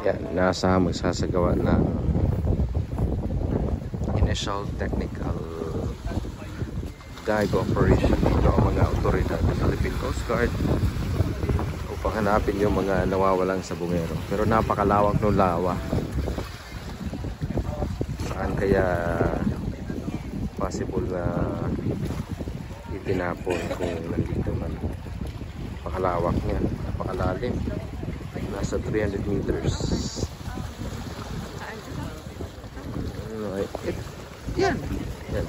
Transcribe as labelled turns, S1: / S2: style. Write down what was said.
S1: Yan, nasa magsasagawa ng initial technical dive operation dito ang mga otoridad ng Philippine Coast Guard upang hanapin yung mga nawawalang sabungero. Pero napakalawak ng lawa. Saan kaya possible na itinapon kung nandito man? Napakalawak niya, napakalalim. Nasa 300 meters. Yan. Yan.